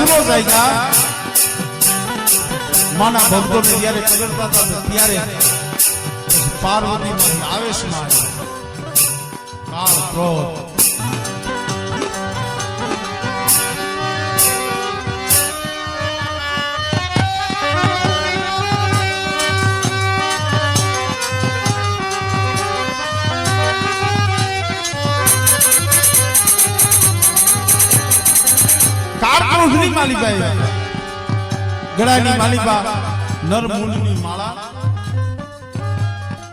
અસુરો જાગ્યા માના ભક્તોને જ્યારે પકડતા હતા ત્યારે પાર્વતી આવેશમાં કાળ ક્રોધ કાળક્રોધની માલિકા ગળાની માલિકા નરમૂળની માળા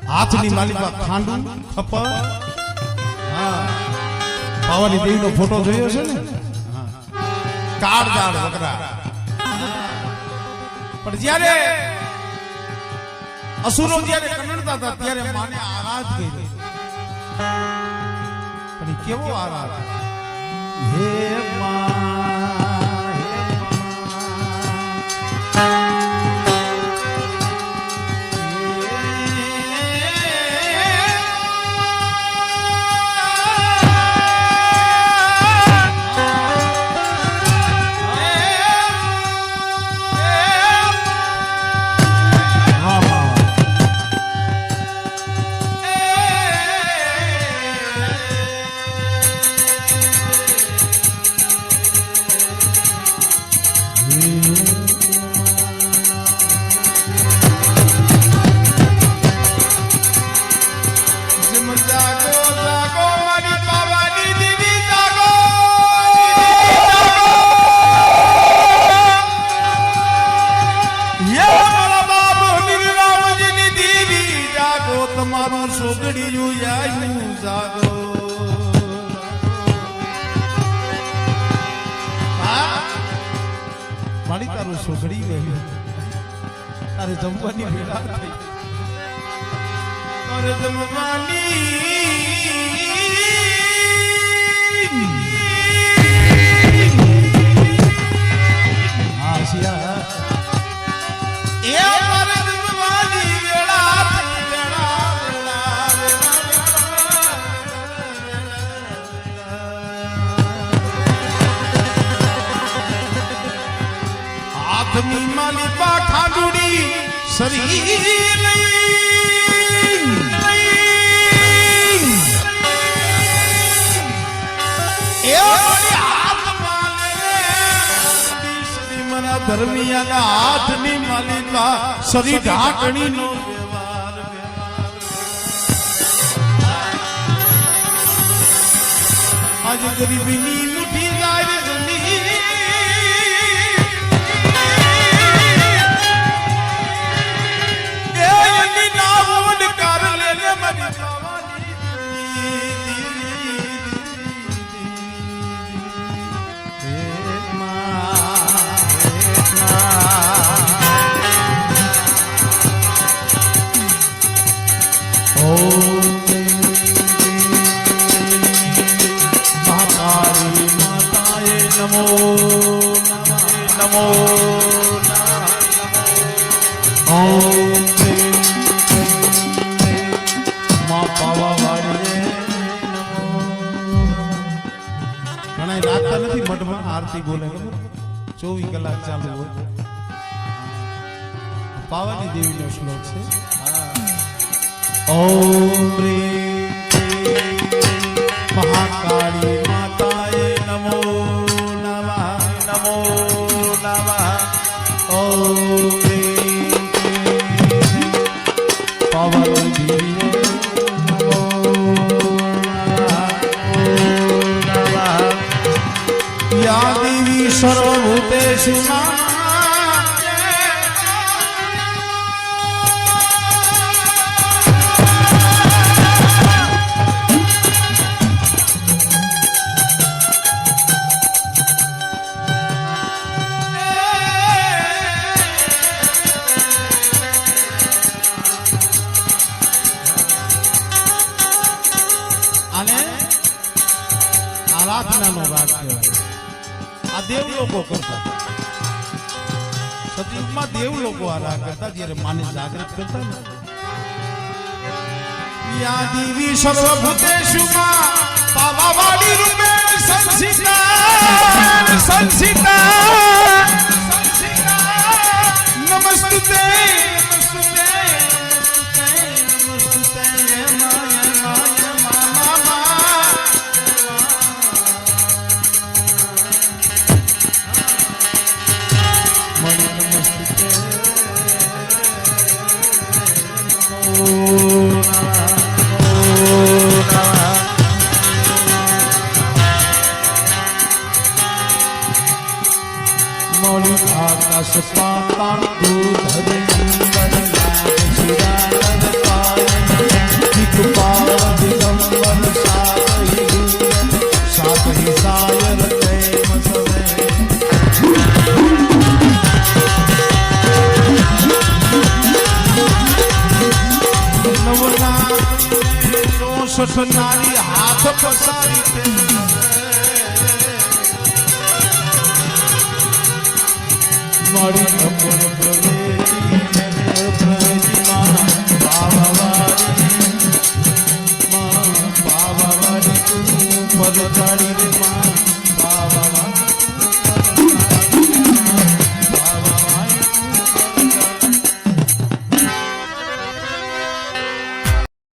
હાથની માલિકા ખાંડુ ખપર હા પાવાની દેવીનો ફોટો જોયો છે ને કાળદાળ વકરા પણ જ્યારે અસુરો જ્યારે કનડતા હતા ત્યારે માને આરાધ કરી પણ કેવો આરાધ હે મા તમારું સોગડિયું આયુ જાગો મારી તારું સોગડી ગયું તારે જમવાની વેળા થઈ તારે જમવાની હા શિયા એ તારે જમવાની વેળા હાથની માલિકા ખાંડુડી શરીર ધર્મિયાના હાથની માલિકા શરીર ઢાંકણી નો વ્યવહાર આજ ગરીબીની મુઠ્ઠી જાય જમી નમો માં પાવા વાળી ઘણા રાખતા નથી મઠમાં આરતી બોલે 24 કલાક ચાલુ હોય પાવાની દેવીનો શ્લોક છે ઓમ મહાકાળી માતાએ નમો નમો નમઃ ઓમ પાર્વતી નમો નમઃ યા દેવી સર્વભૂતેષુ આરાધનાનો રાગ કહેવાય આ દેવ લોકો કરતા સતયુગમાં દેવ લોકો આ રાગ કરતા જ્યારે માને જાગૃત કરતા ને યા દેવી સર્વભૂતેષુ પાવાવાળી રૂપે સંસિતા મોરી આકાશ પાતાળ દૂધ દિગંબર નાગ શિરાનર પાયન દિગપાલ દિગંબર સાતહી સાયર પ્રેમ સવે નારી હાથ પસારી મારી અપર પ્રવેશી પાવાવારી તું પર ચાડી રે